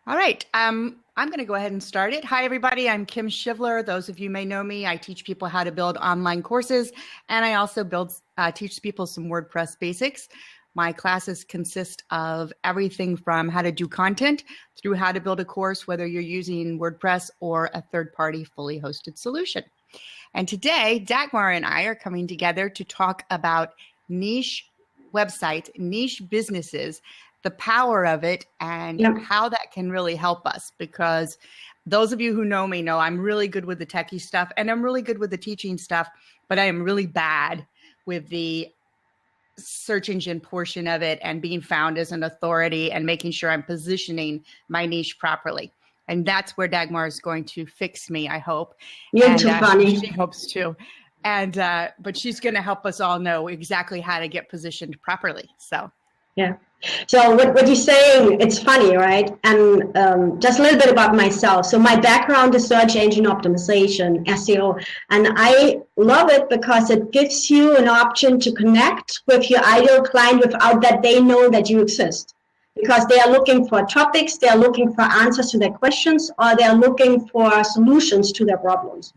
All right. I'm going to go ahead and start it. Hi, everybody. I'm Kim Shivler. Those of you may know me. I teach people how to build online courses, and I also teach people some WordPress basics. My classes consist of everything from how to do content through how to build a course, whether you're using WordPress or a third-party fully hosted solution. And today, Dagmar and I are coming together to talk about niche websites, niche businesses, the power of it, and how that can really help us. Because those of you who know me know I'm really good with the techie stuff, and I'm really good with the teaching stuff, but I am really bad with the search engine portion of it and being found as an authority and making sure I'm positioning my niche properly. And that's where Dagmar is going to fix me, I hope. You're too funny. She hopes to. And but she's going to help us all know exactly how to get positioned properly. So yeah. So what you're saying, it's funny, right? And just a little bit about myself. So my background is search engine optimization, SEO, and I love it because it gives you an option to connect with your ideal client without that they know that you exist. Because they are looking for topics, they are looking for answers to their questions, or they are looking for solutions to their problems.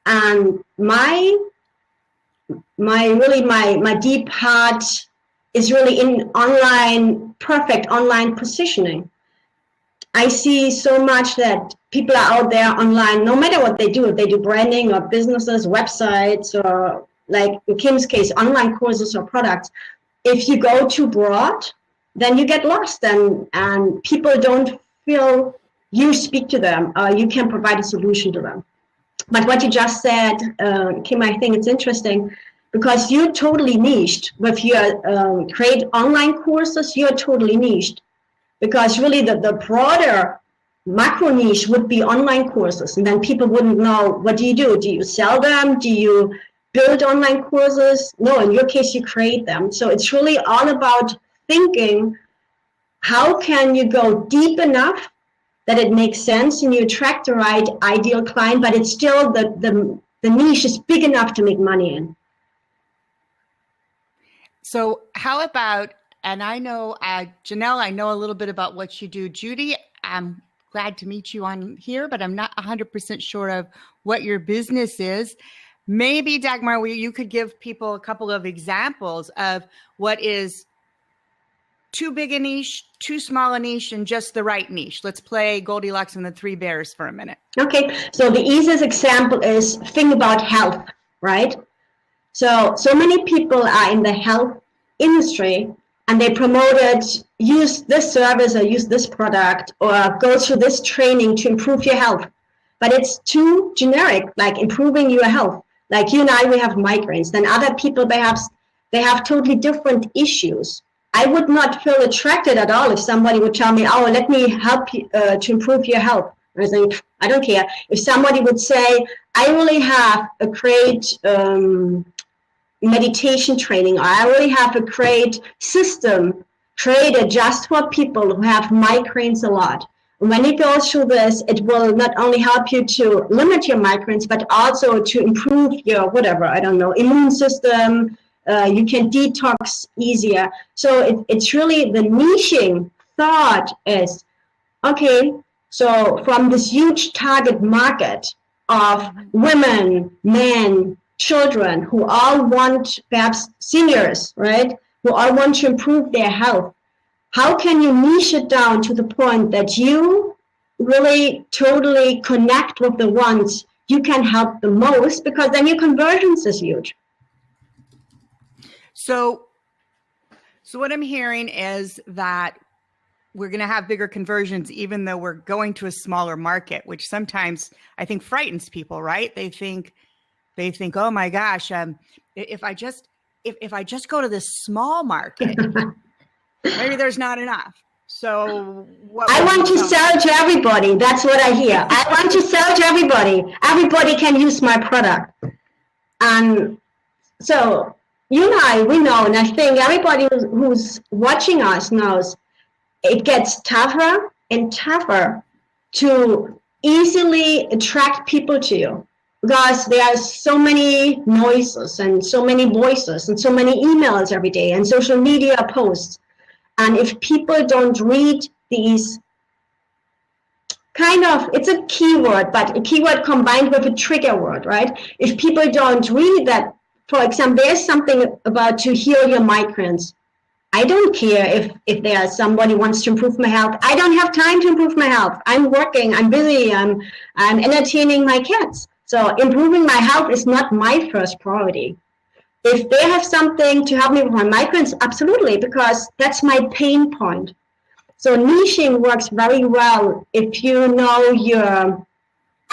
And my deep heart is really in perfect online positioning. I see so much that people are out there online, no matter what they do, if they do branding or businesses, websites, or like in Kim's case, online courses or products. If you go too broad, then you get lost and people don't feel you speak to them or you can provide a solution to them. But what you just said, Kim, I think it's interesting because you're totally niched. With your create online courses, you're totally niched because really the broader macro niche would be online courses, and then people wouldn't know, what do? Do you sell them? Do you build online courses? No, in your case, you create them. So it's really all about thinking, how can you go deep enough that it makes sense and you attract the right ideal client, but it's still the niche is big enough to make money in. So how about, and I know, Janelle, I know a little bit about what you do. Judy, I'm glad to meet you on here, but I'm not 100% sure of what your business is. Maybe, Dagmar, you could give people a couple of examples of what is too big a niche, too small a niche, and just the right niche. Let's play Goldilocks and the Three Bears for a minute. Okay, so the easiest example is think about health, right? So many people are in the health industry and they promoted, use this service or use this product or go through this training to improve your health. But it's too generic, like improving your health. Like you and I, we have migraines. Then other people, perhaps, they have totally different issues. I would not feel attracted at all if somebody would tell me, oh, let me help you to improve your health. I think, I don't care. If somebody would say, I really have a great meditation training, or I really have a great system created just for people who have migraines a lot. And when you go through this, it will not only help you to limit your migraines, but also to improve your, whatever, I don't know, immune system. You can detox easier. So it's really the niching thought is, okay, so from this huge target market of women, men, children who all want, perhaps seniors, right, who all want to improve their health, how can you niche it down to the point that you really totally connect with the ones you can help the most, because then your conversions is huge. So what I'm hearing is that we're going to have bigger conversions, even though we're going to a smaller market, which sometimes I think frightens people, right? They think, oh my gosh, if I just go to this small market, maybe there's not enough. So I want to sell to everybody. That's what I hear. I want to sell to everybody. Everybody can use my product. And so you and I, we know, and I think everybody who's watching us knows, it gets tougher and tougher to easily attract people to you, because there are so many noises and so many voices and so many emails every day and social media posts. And if people don't read these kind of, it's a keyword, but a keyword combined with a trigger word, right? If people don't read that, for example, there's something about to heal your migraines. I don't care if there's somebody wants to improve my health. I don't have time to improve my health. I'm working, I'm busy, I'm entertaining my kids. So improving my health is not my first priority. If they have something to help me with my migraines, absolutely, because that's my pain point. So niching works very well if you know your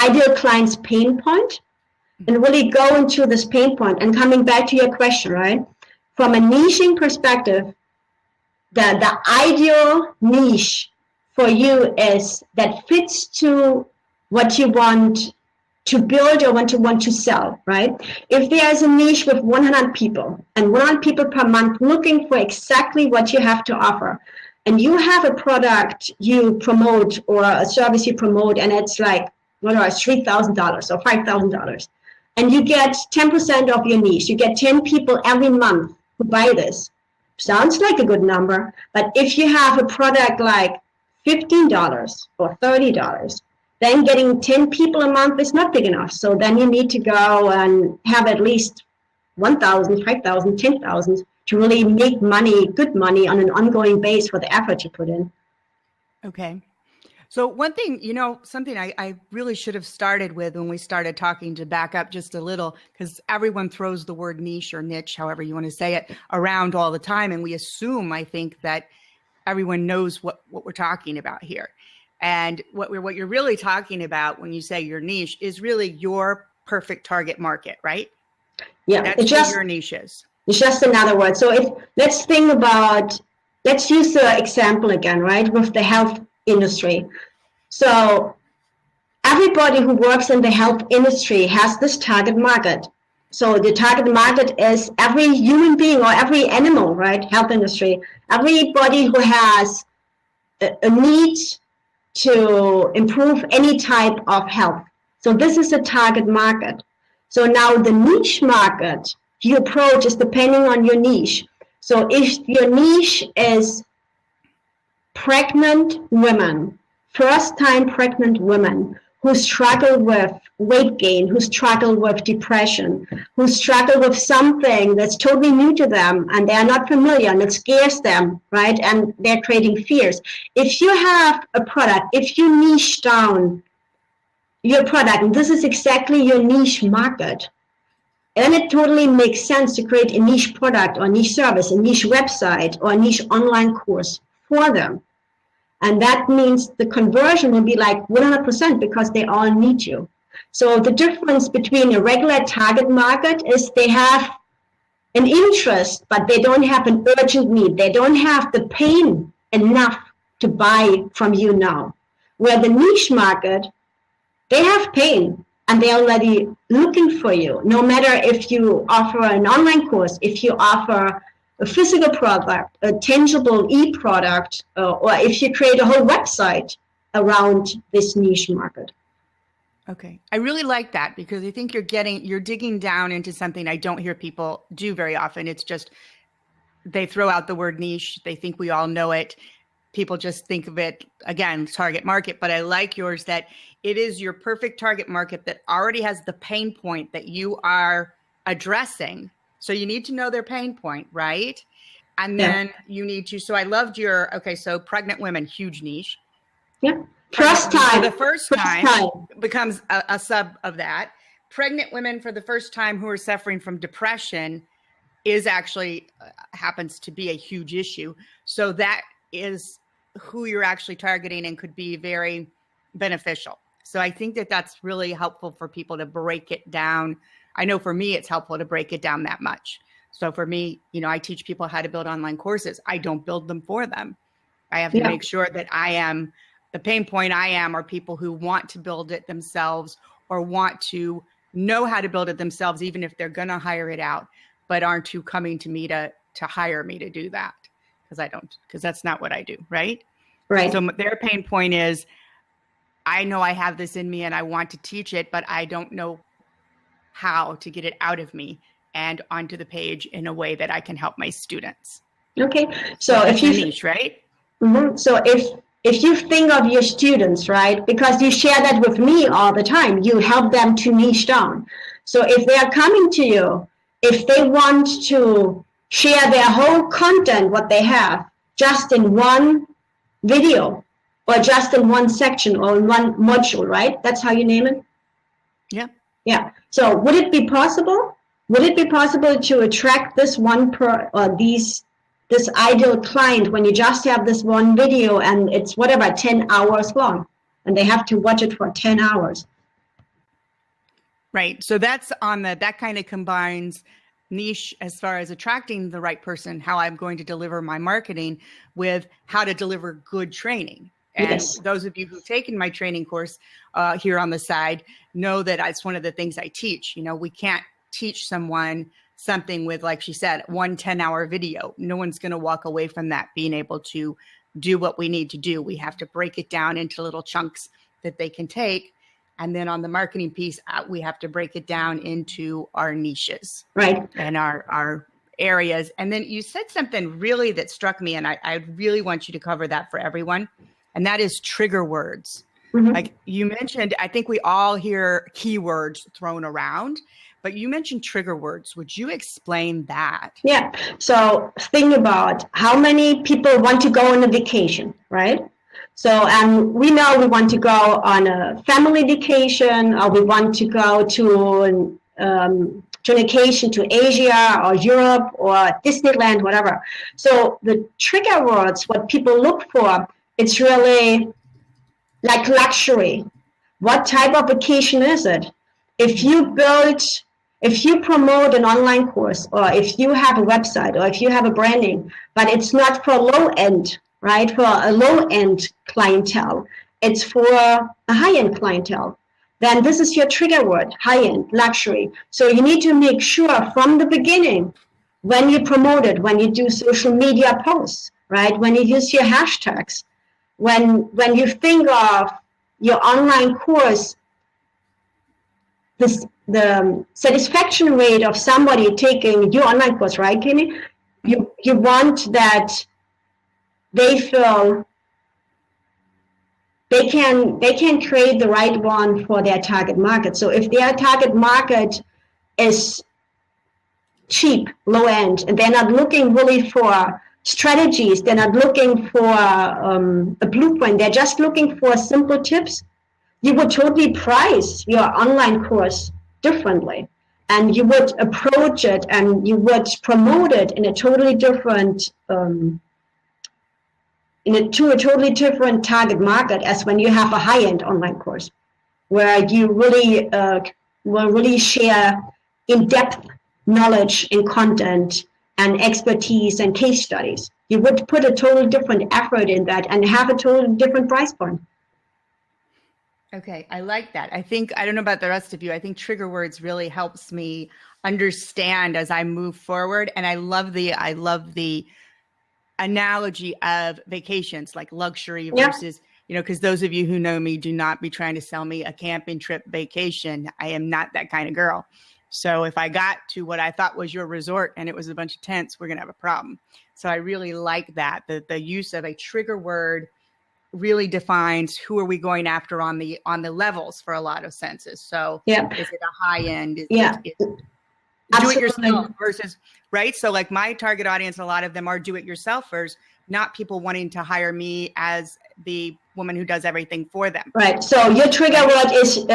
ideal client's pain point and really go into this pain point. And coming back to your question, right? From a niching perspective, the ideal niche for you is that fits to what you want to build or want to sell, right? If there's a niche with 100 people and 100 people per month looking for exactly what you have to offer, and you have a product you promote or a service you promote, and it's like, whatever, $3,000 or $5,000, and you get 10% of your niche, you get 10 people every month who buy this. Sounds like a good number, but if you have a product like $15 or $30, then getting 10 people a month is not big enough. So then you need to go and have at least 1,000, 5,000, 10,000 to really make money, good money on an ongoing base for the effort you put in. Okay. So one thing, something I really should have started with when we started talking, to back up just a little, because everyone throws the word niche or niche, however you want to say it, around all the time. And we assume, I think, that everyone knows what we're talking about here. And what you're really talking about when you say your niche is really your perfect target market, right? Yeah, that's what your niche is. It's just another word. So let's use the example again, right, with the health industry. So everybody who works in the health industry has this target market. So the target market is every human being or every animal, right? Health industry. Everybody who has a need to improve any type of health. So this is a target market. So now the niche market you approach is depending on your niche. So if your niche is pregnant women, first-time pregnant women who struggle with weight gain, who struggle with depression, who struggle with something that's totally new to them and they're not familiar and it scares them, right? And they're creating fears. If you have a product, if you niche down your product, and this is exactly your niche market, then it totally makes sense to create a niche product or niche service, a niche website or a niche online course for them. And that means the conversion will be like 100% because they all need you. So the difference between a regular target market is they have an interest, but they don't have an urgent need. They don't have the pain enough to buy from you now. Where the niche market, they have pain and they're already looking for you. No matter if you offer an online course, if you offer a physical product, a tangible e-product, or if you create a whole website around this niche market. Okay. I really like that because I think you're digging down into something I don't hear people do very often. It's just, they throw out the word niche. They think we all know it. People just think of it, again, target market, but I like yours that it is your perfect target market that already has the pain point that you are addressing. So you need to know their pain point, right? And then you need to, so I loved so pregnant women, huge niche. Yeah. First time. For the first time becomes a sub of that. Pregnant women for the first time who are suffering from depression is actually happens to be a huge issue. So that is who you're actually targeting and could be very beneficial. So I think that that's really helpful for people to break it down. I know for me, it's helpful to break it down that much. So for me, I teach people how to build online courses. I don't build them for them. I have to make sure that the pain point are people who want to build it themselves or want to know how to build it themselves, even if they're going to hire it out, but aren't too coming to me to hire me to do that. Because that's not what I do. Right. Right. So their pain point is, I know I have this in me and I want to teach it, but I don't know how to get it out of me and onto the page in a way that I can help my students. Okay. So if you niche, right? Mm-hmm. So if you think of your students, right, because you share that with me all the time, you help them to niche down. So if they are coming to you, if they want to share their whole content, what they have, just in one video or just in one section or in one module, right? That's how you name it? Yeah. Yeah. So would it be possible? Would it be possible to attract this this ideal client when you just have this one video and it's whatever 10 hours long and they have to watch it for 10 hours? Right. So that's that kind of combines niche as far as attracting the right person, how I'm going to deliver my marketing, with how to deliver good training. And Yes. Those of you who've taken my training course here on the side know that it's one of the things I teach. You know, we can't teach someone something with, like she said, 1 10-hour video. No one's going to walk away from that being able to do what we need to do. We have to break it down into little chunks that they can take. And then on the marketing piece, we have to break it down into our niches, Right. and our areas. And then you said something really that struck me, and I really want you to cover that for everyone. And that is trigger words. Mm-hmm. Like you mentioned, I think we all hear keywords thrown around, but you mentioned trigger words. Would you explain that? Yeah. So think about how many people want to go on a vacation, right? So we know we want to go on a family vacation, or we want to go to an vacation to Asia or Europe or Disneyland, whatever. So the trigger words, what people look for, it's really like luxury. What type of vacation is it? If you promote an online course, or if you have a website, or if you have a branding, but it's not for low end, right? For a low end clientele, it's for a high end clientele, then this is your trigger word, high end, luxury. So you need to make sure from the beginning, when you promote it, when you do social media posts, right? When you use your hashtags, when you think of your online course, the satisfaction rate of somebody taking your online course, right, Kimmy? You want that they feel they can create the right one for their target market. So if their target market is cheap, low end, and they're not looking really for strategies, they're not looking for a blueprint, they're just looking for simple tips, you would totally price your online course differently, and you would approach it and you would promote it in a totally different to a totally different target market as when you have a high-end online course, where you really will really share in-depth knowledge and content and expertise and case studies. You would put a totally different effort in that and have a totally different price point. Okay, I like that. I don't know about the rest of you, I think trigger words really helps me understand as I move forward. And I love the analogy of vacations, like luxury versus, you know, because those of you who know me, do not be trying to sell me a camping trip vacation. I am not that kind of girl. So if I got to what I thought was your resort and it was a bunch of tents, we're going to have a problem. So I really like that. The use of a trigger word really defines who are we going after on the levels for a lot of senses. So is it a high end? Is it do it yourself versus, right? So like my target audience, a lot of them are do it yourselfers, not people wanting to hire me as the woman who does everything for them. Right. So your trigger word is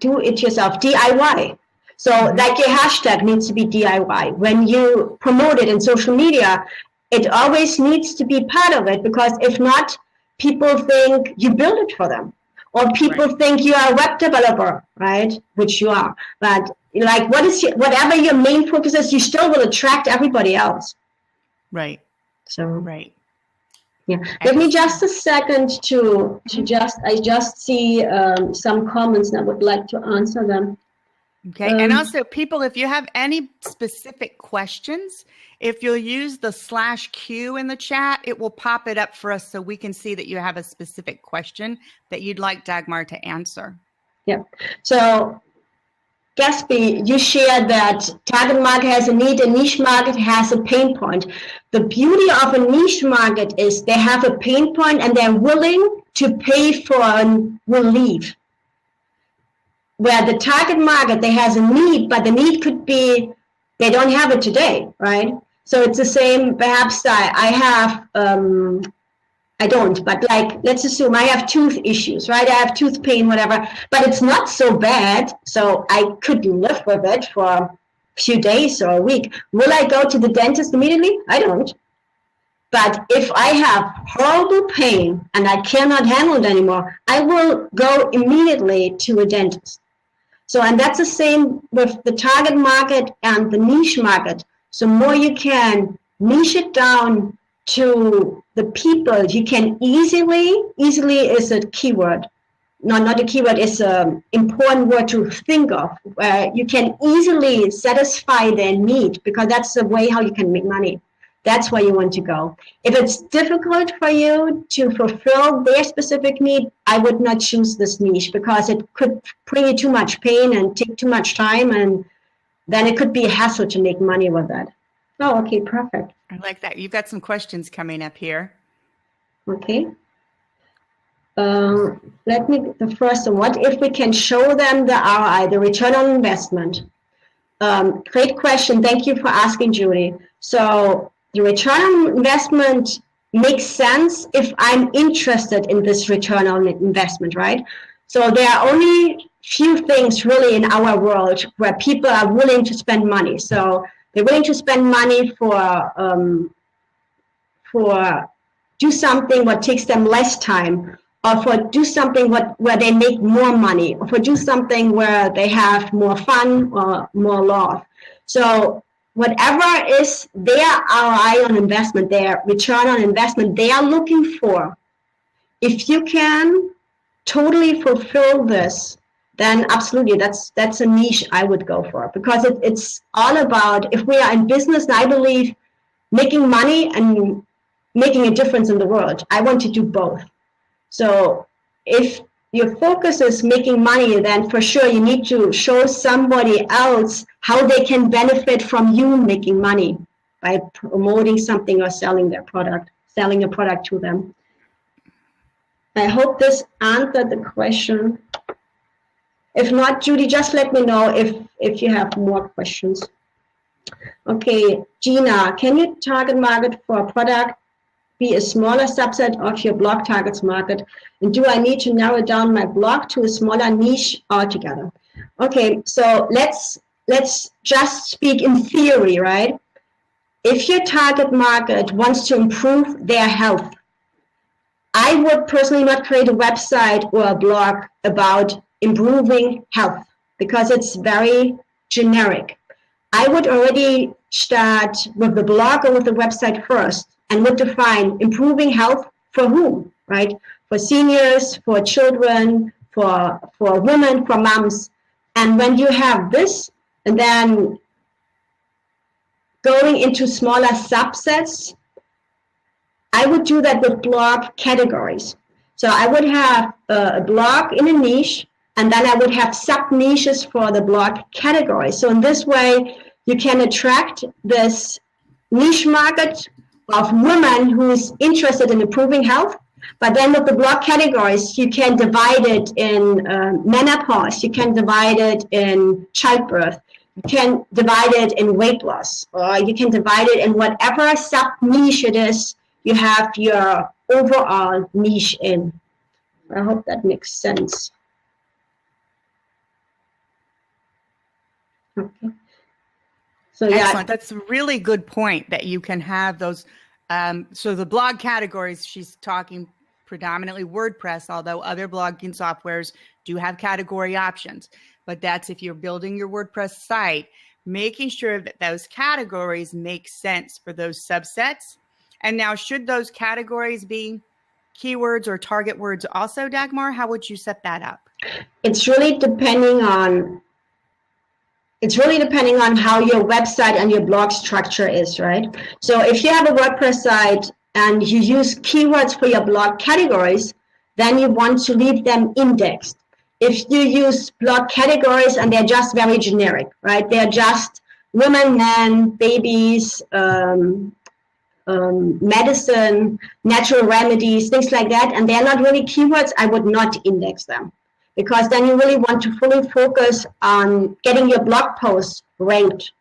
do it yourself, DIY. So like your hashtag needs to be DIY. When you promote it in social media, it always needs to be part of it, because if not, people think you build it for them, or people think you are a web developer, right? Which you are. But like, whatever your main focus is, you still will attract everybody else. Right. So yeah. Give me just a second I just see some comments and I would like to answer them. Okay. And also, people, if you have any specific questions, if you'll use the /Q in the chat, it will pop it up for us so we can see that you have a specific question that you'd like Dagmar to answer. Yeah. So Gatsby, you shared that target market has a need, a niche market has a pain point. The beauty of a niche market is they have a pain point and they're willing to pay for a relief. Where the target market, they has a need, but the need could be they don't have it today, right? So it's the same. Perhaps I have. I don't, but like, let's assume I have tooth issues, right? I have tooth pain, whatever, but it's not so bad. So I could live with it for a few days or a week. Will I go to the dentist immediately? I don't. But if I have horrible pain and I cannot handle it anymore, I will go immediately to a dentist. So, and that's the same with the target market and the niche market. So more you can niche it down to the people, you can easily is a keyword. No, not a keyword, it's an important word to think of. You can easily satisfy their need because that's the way how you can make money. That's where you want to go. If it's difficult for you to fulfill their specific need, I would not choose this niche because it could bring you too much pain and take too much time, and then it could be a hassle to make money with that. Oh, okay, perfect. I like that. You've got some questions coming up here. Okay. The first one, what if we can show them the ROI, the return on investment? Great question. Thank you for asking, Judy. So the return on investment makes sense if I'm interested in this return on investment, right? So there are only few things really in our world where people are willing to spend money. So they're willing to spend money for do something what takes them less time, or for do something where they make more money, or for do something where they have more fun or more love. So whatever is their ROI on investment, their return on investment, they are looking for. If you can totally fulfill this, then absolutely, that's a niche I would go for, because it's all about, if we are in business, and I believe making money and making a difference in the world, I want to do both. So if your focus is making money, then for sure you need to show somebody else how they can benefit from you making money by promoting something or selling a product to them. I hope this answered the question. If not, Judy, just let me know if you have more questions. Okay, Gina, can your target market for a product be a smaller subset of your blog targets market? And do I need to narrow down my blog to a smaller niche altogether? Okay, so let's just speak in theory, right? If your target market wants to improve their health, I would personally not create a website or a blog about improving health because it's very generic. I would already start with the blog or with the website first and would define improving health for whom, right? For seniors, for children, for women, for moms. And when you have this, and then going into smaller subsets, I would do that with blog categories. So I would have a blog in a niche, and then I would have sub-niches for the blog category. So in this way, you can attract this niche market of women who's interested in improving health. But then with the blog categories, you can divide it in menopause, you can divide it in childbirth, you can divide it in weight loss, or you can divide it in whatever sub-niche it is you have your overall niche in. I hope that makes sense. Okay. So yeah. Excellent. That's a really good point that you can have those. So the blog categories, she's talking predominantly WordPress, although other blogging softwares do have category options. But that's if you're building your WordPress site, making sure that those categories make sense for those subsets. And now, should those categories be keywords or target words also, Dagmar? How would you set that up? It's really depending on how your website and your blog structure is, right? So if you have a WordPress site and you use keywords for your blog categories, then you want to leave them indexed. if you use blog categories and they're just very generic, right? They're just women, men, babies, medicine, natural remedies, things like that, and they're not really keywords, I would not index them, because then you really want to fully focus on getting your blog posts ranked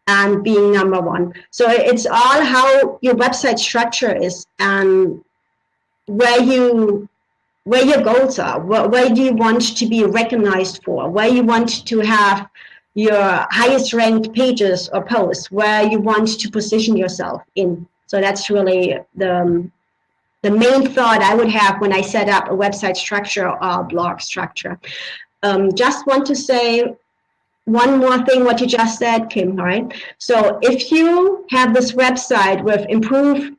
and being number one. So it's all how your website structure is and where your goals are, where do you want to be recognized for, where you want to have your highest ranked pages or posts, where you want to position yourself in. So that's really the main thought I would have when I set up a website structure or a blog structure. Just want to say one more thing, what you just said, Kim, all right? So if you have this website with improved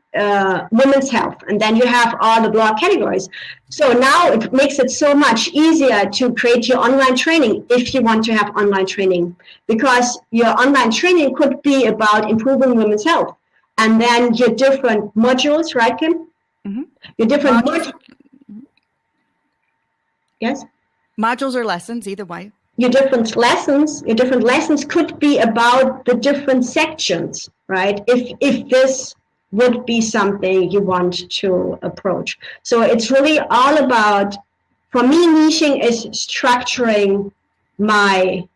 women's health, and then you have all the blog categories. So now it makes it so much easier to create your online training if you want to have online training, because your online training could be about improving women's health. And then your different modules, right, Kim? Mm-hmm. Your different modules. Yes? Modules or lessons, either way. Your different lessons could be about the different sections, right? If this would be something you want to approach. So it's really all about, for me, niching is structuring my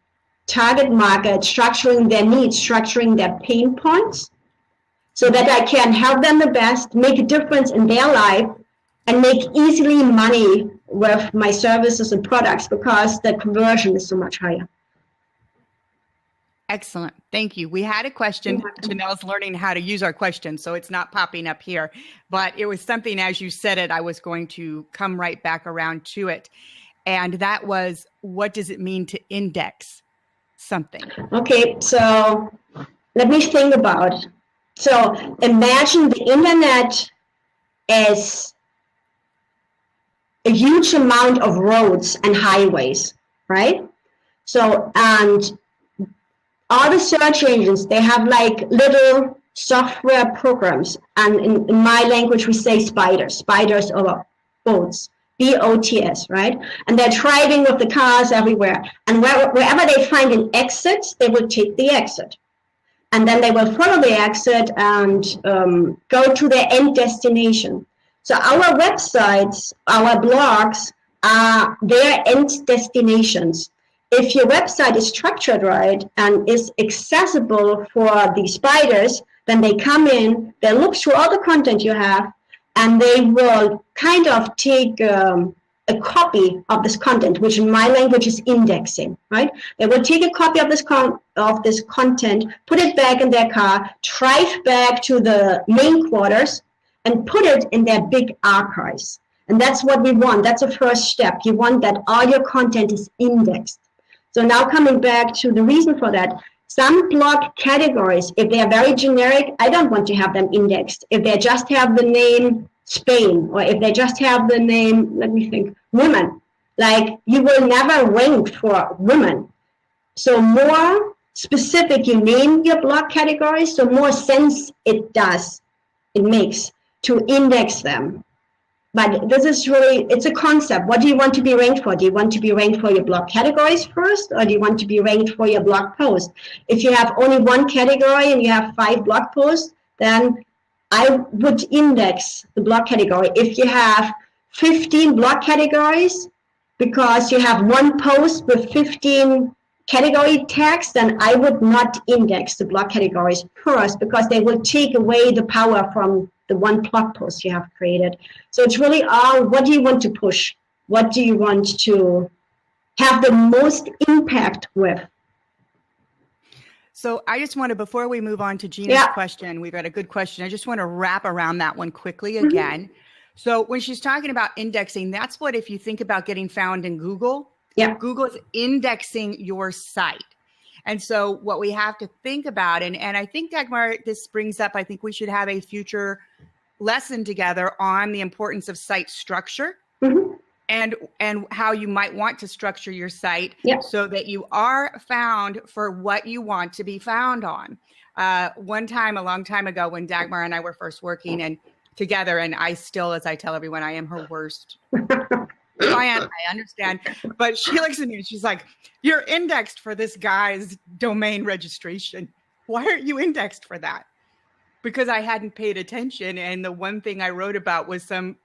target market, structuring their needs, structuring their pain points, so that I can help them the best, make a difference in their life, and make easily money with my services and products, because the conversion is so much higher. Excellent. Thank you. We had a question. Janelle's learning how to use our question, so it's not popping up here. But it was something, as you said it, I was going to come right back around to it. And that was, what does it mean to index something? Okay, so let me think about it. So imagine the internet as a huge amount of roads and highways, right? So, and all the search engines, they have like little software programs. And in my language, we say spiders over boats, BOTS, right? And they're driving with the cars everywhere. And wherever they find an exit, they will take the exit. And then they will follow the exit and go to their end destination. So our websites, our blogs are their end destinations. If your website is structured right and is accessible for the spiders, then they come in, they look through all the content you have, and they will kind of take a copy of this content, which in my language is indexing, right? They will take a copy of this content, put it back in their car, drive back to the main quarters, and put it in their big archives. And that's what we want. That's the first step. You want that all your content is indexed. So now coming back to the reason for that, some blog categories, if they are very generic, I don't want to have them indexed. If they just have the name Spain, or if they just have the name, let me think, women, like you will never rank for women. So more specific you name your blog categories, so more sense it makes to index them. But this is really, it's a concept. What do you want to be ranked for? Do you want to be ranked for your blog categories first, or do you want to be ranked for your blog post? If you have only one category and you have 5 blog posts, then I would index the blog category. If you have 15 blog categories, because you have one post with 15 category tags, then I would not index the blog categories first, because they will take away the power from the one blog post you have created. So it's really all, what do you want to push? What do you want to have the most impact with? So I just want to, before we move on to Gina's question, we've got a good question. I just want to wrap around that one quickly again. Mm-hmm. So when she's talking about indexing, that's what, if you think about getting found in Google, Google is indexing your site. And so what we have to think about, and I think, Dagmar, this brings up, I think we should have a future lesson together on the importance of site structure. Mm-hmm. And how you might want to structure your site so that you are found for what you want to be found on. One time, a long time ago, when Dagmar and I were first working together, and I still, as I tell everyone, I am her worst client. I understand. But she looks at me and she's like, you're indexed for this guy's domain registration. Why aren't you indexed for that? Because I hadn't paid attention. And the one thing I wrote about was some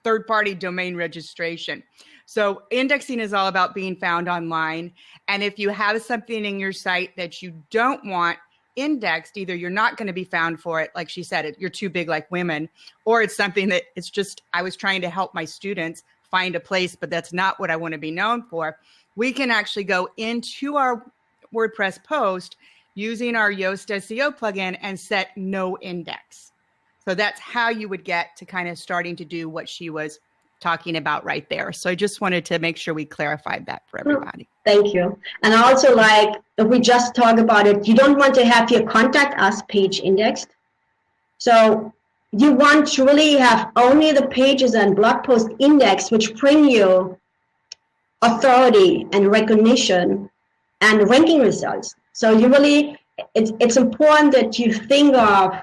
third-party domain registration. So indexing is all about being found online. And if you have something in your site that you don't want indexed, either you're not going to be found for it, like she said, you're too big like women, or it's something that it's just, I was trying to help my students find a place, but that's not what I want to be known for. We can actually go into our WordPress post using our Yoast SEO plugin and set no index. So that's how you would get to kind of starting to do what she was talking about right there. So I just wanted to make sure we clarified that for everybody. Thank you. And also, like, if we just talk about it, you don't want to have your contact us page indexed. So you want to really have only the pages and blog posts indexed, which bring you authority and recognition and ranking results. So you really, it's important that you think of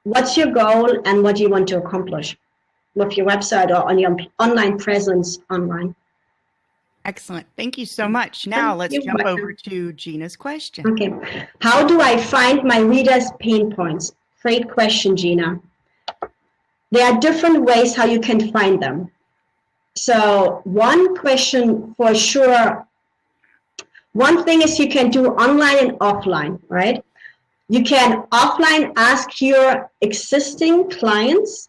what's your goal and what you want to accomplish with your website or on your online presence online. Excellent. Thank you so much. Now let's jump over to Gina's question. Okay. How do I find my readers' pain points? Great question, Gina. There are different ways how you can find them. So one question for sure, one thing is you can do online and offline, right? You can offline ask your existing clients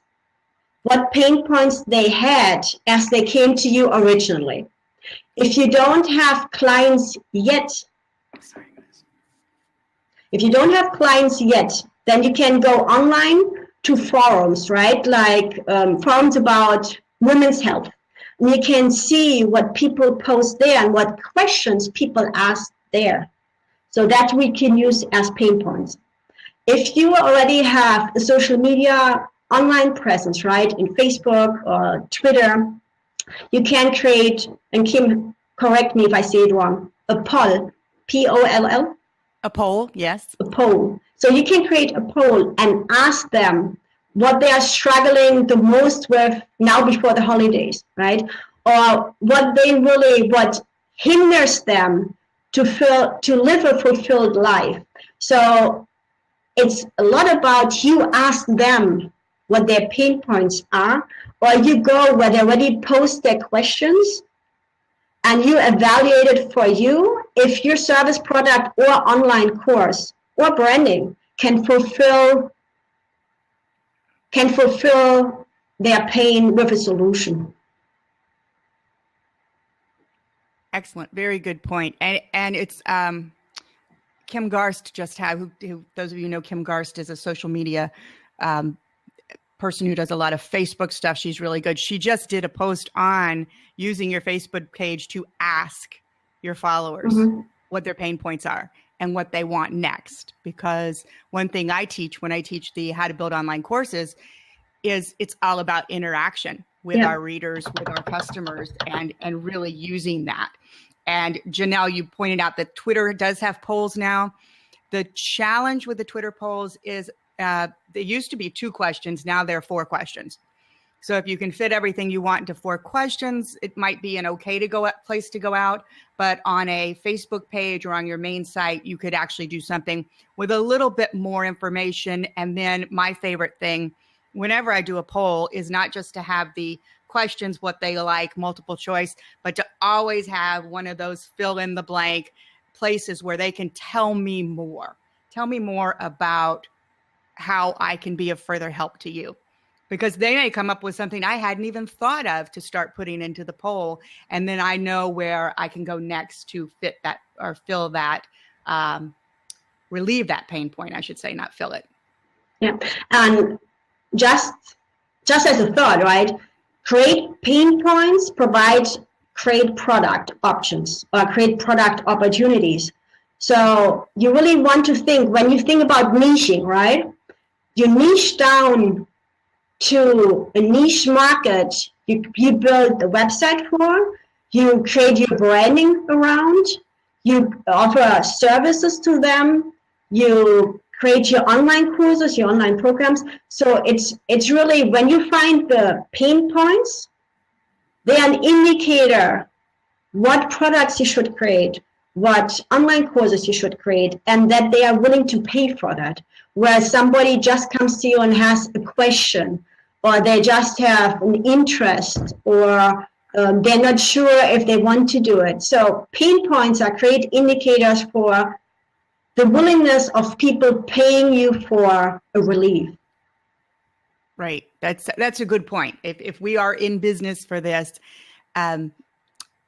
what pain points they had as they came to you originally. If you don't have clients yet, then you can go online to forums, right? Like forums about women's health. And you can see what people post there and what questions people ask there. So that we can use as pain points. If you already have a social media online presence, right, in Facebook or Twitter, you can create, and Kim, correct me if I say it wrong, a poll, P-O-L-L? A poll, yes. A poll. So you can create a poll and ask them what they are struggling the most with now before the holidays, right? Or what hinders them to live a fulfilled life. So it's a lot about you ask them what their pain points are, or you go where they already post their questions and you evaluate it for you if your service, product, or online course or branding can fulfill their pain with a solution. Excellent. Very good point. And it's Kim Garst just had, who those of you know, Kim Garst is a social media person who does a lot of Facebook stuff. She's really good. She just did a post on using your Facebook page to ask your followers what their pain points are and what they want next. Because one thing I teach when I teach the How to Build Online courses is it's all about interaction with our readers, with our customers, and really using that. And Janelle, you pointed out that Twitter does have polls now. The challenge with the Twitter polls is there used to be 2 questions. Now there are 4 questions. So if you can fit everything you want into 4 questions, it might be an okay to go place to go out. But on a Facebook page or on your main site, you could actually do something with a little bit more information. And then my favorite thing, whenever I do a poll, is not just to have the questions, what they like, multiple choice, but to always have one of those fill in the blank places where they can tell me more. Tell me more about how I can be of further help to you, because they may come up with something I hadn't even thought of to start putting into the poll. And then I know where I can go next to fit that or fill that, relieve that pain point, I should say, not fill it. Yeah. And just as a thought, right? Create pain points, create product options or create product opportunities. So you really want to think, when you think about niching, right? You niche down to a niche market you build the website for, you create your branding around, you offer services to them, you create your online courses, your online programs. So it's really, when you find the pain points, They are an indicator what products you should create, what online courses you should create, and that they are willing to pay for that. Whereas somebody just comes to you and has a question, or they just have an interest, or they're not sure if they want to do it. So pain points are great indicators for the willingness of people paying you for a relief. Right. That's a good point. If we are in business for this,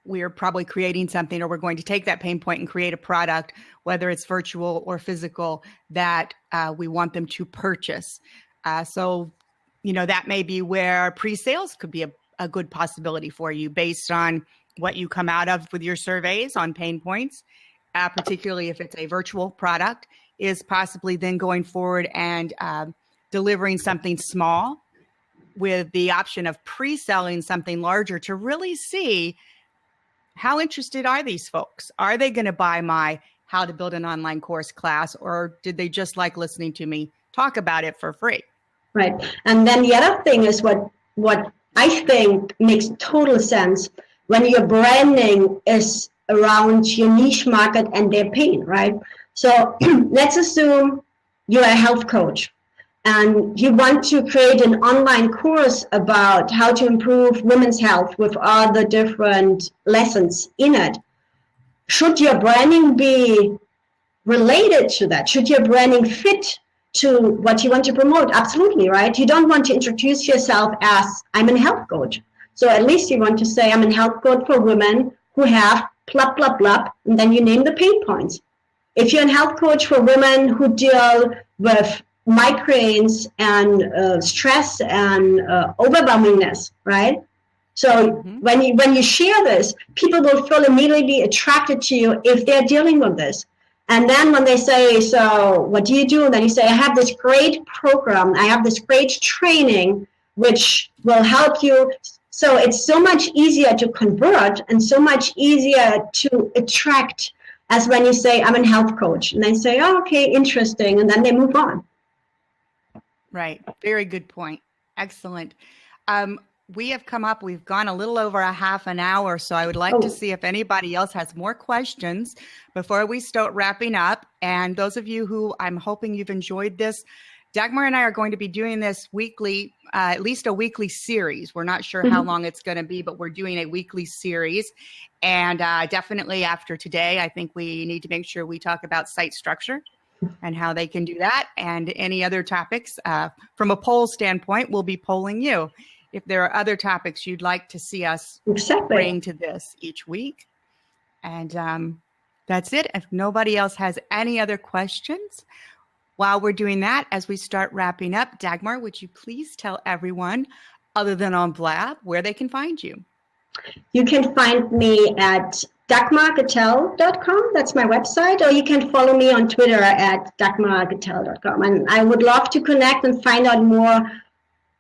we are probably creating something, or we're going to take that pain point and create a product, whether it's virtual or physical, that we want them to purchase. So, that may be where pre-sales could be a good possibility for you based on what you come out of with your surveys on pain points, particularly if it's a virtual product, is possibly then going forward and delivering something small with the option of pre-selling something larger to really see how interested are these folks? Are they going to buy my How to Build an Online Course class, or did they just like listening to me talk about it for free? Right. And then the other thing is what I think makes total sense when your branding is around your niche market and their pain, right? So let's assume you're a health coach and you want to create an online course about how to improve women's health with all the different lessons in it. Should your branding be related to that? Should your branding fit to what you want to promote? Absolutely, right? You don't want to introduce yourself as I'm a health coach. So at least you want to say I'm a health coach for women who have blah, blah, blah, and then you name the pain points. If you're a health coach for women who deal with migraines and stress and overwhelmingness, right? So when you share this, people will feel immediately attracted to you if they're dealing with this. And then when they say, so what do you do? And then you say, I have this great program. I have this great training, which will help you. So it's so much easier to convert and so much easier to attract as when you say, I'm a health coach. And they say, oh, okay, interesting. And then they move on. Right. Very good point. Excellent. We've gone a little over a half an hour, so I would like to see if anybody else has more questions before we start wrapping up. And those of you who I'm hoping you've enjoyed this, Dagmar and I are going to be doing this weekly, at least a weekly series. We're not sure how long it's going to be, but we're doing a weekly series. And definitely after today, I think we need to make sure we talk about site structure and how they can do that, and any other topics. From a poll standpoint, we'll be polling you if there are other topics you'd like to see us bring to this each week. And that's it. If nobody else has any other questions, while we're doing that, as we start wrapping up, Dagmar, would you please tell everyone, other than on Blab, where they can find you? You can find me at dagmargattel.com. That's my website. Or you can follow me on Twitter at dagmargattel.com. And I would love to connect and find out more.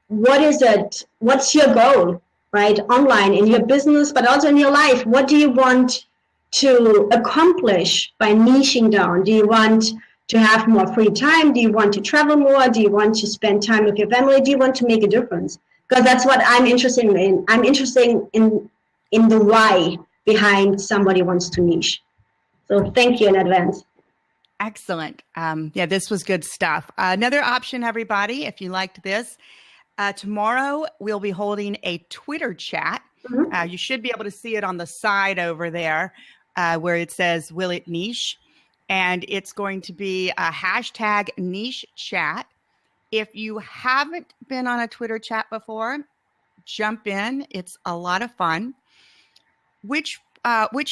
What is it? What's your goal, right? Online in your business, but also in your life. What do you want to accomplish by niching down? Do you want to have more free time? Do you want to travel more? Do you want to spend time with your family? Do you want to make a difference? Because that's what I'm interested in. I'm interested in the why behind somebody wants to niche. So thank you in advance. Excellent. Yeah, this was good stuff. Another option, everybody, if you liked this, tomorrow we'll be holding a Twitter chat. You should be able to see it on the side over there where it says, Will It Niche? And it's going to be a hashtag niche chat. If you haven't been on a Twitter chat before, jump in. It's a lot of fun. Which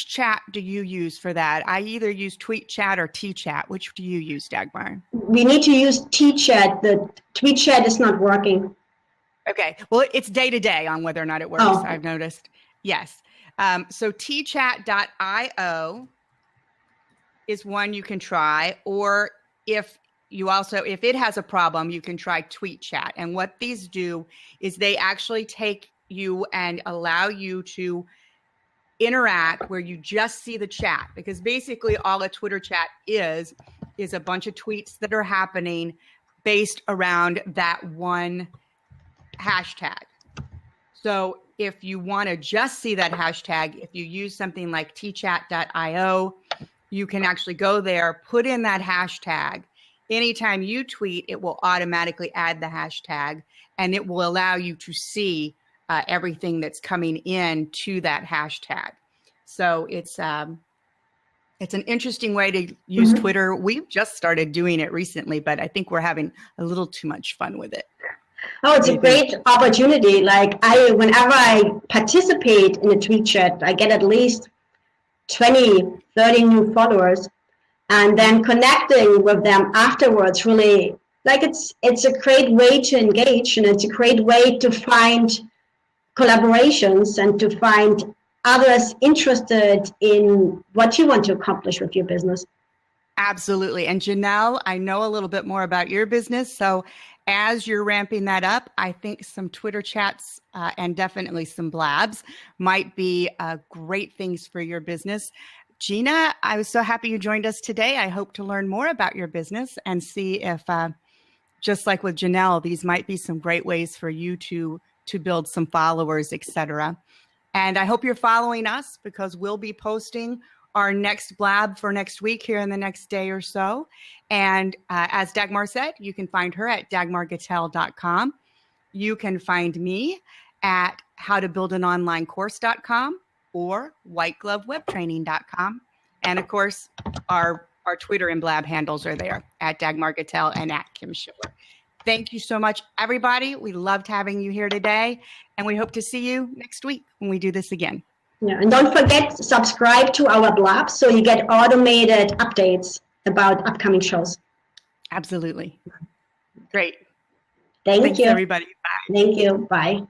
chat do you use for that? I either use Tweet Chat or T Chat. Which do you use, Dagmar? We need to use T Chat. The Tweet Chat is not working. Okay. Well, it's day to day on whether or not it works. I've noticed. Yes. So tchat.io is one you can try, or if it has a problem, you can try Tweet Chat. And what these do is they actually take you and allow you to interact where you just see the chat, because basically all a Twitter chat is a bunch of tweets that are happening based around that one hashtag. So if you want to just see that hashtag, if you use something like tchat.io, you can actually go there, put in that hashtag. Anytime you tweet, it will automatically add the hashtag, and it will allow you to see everything that's coming in to that hashtag. So it's an interesting way to use Twitter. We've just started doing it recently, but I think we're having a little too much fun with it. Oh, it's a great opportunity. Like whenever I participate in a tweet chat, I get at least 20, 30 new followers, and then connecting with them afterwards, really, like it's a great way to engage, and it's a great way to find collaborations and to find others interested in what you want to accomplish with your business. Absolutely. And Janelle, I know a little bit more about your business. So as you're ramping that up, I think some Twitter chats and definitely some blabs might be great things for your business. Gina, I was so happy you joined us today. I hope to learn more about your business and see if, just like with Janelle, these might be some great ways for you to build some followers, etc. And I hope you're following us, because we'll be posting our next blab for next week here in the next day or so. And as Dagmar said, you can find her at dagmargattel.com. You can find me at howtobuildanonlinecourse.com or whiteglovewebtraining.com. And of course, our Twitter and blab handles are there at Dagmar Gattel and at Kim Schivler. Thank you so much, everybody. We loved having you here today, and we hope to see you next week when we do this again. Yeah, and don't forget to subscribe to our blog so you get automated updates about upcoming shows. Absolutely. Great. Thanks, everybody. Bye. Thank you. Bye.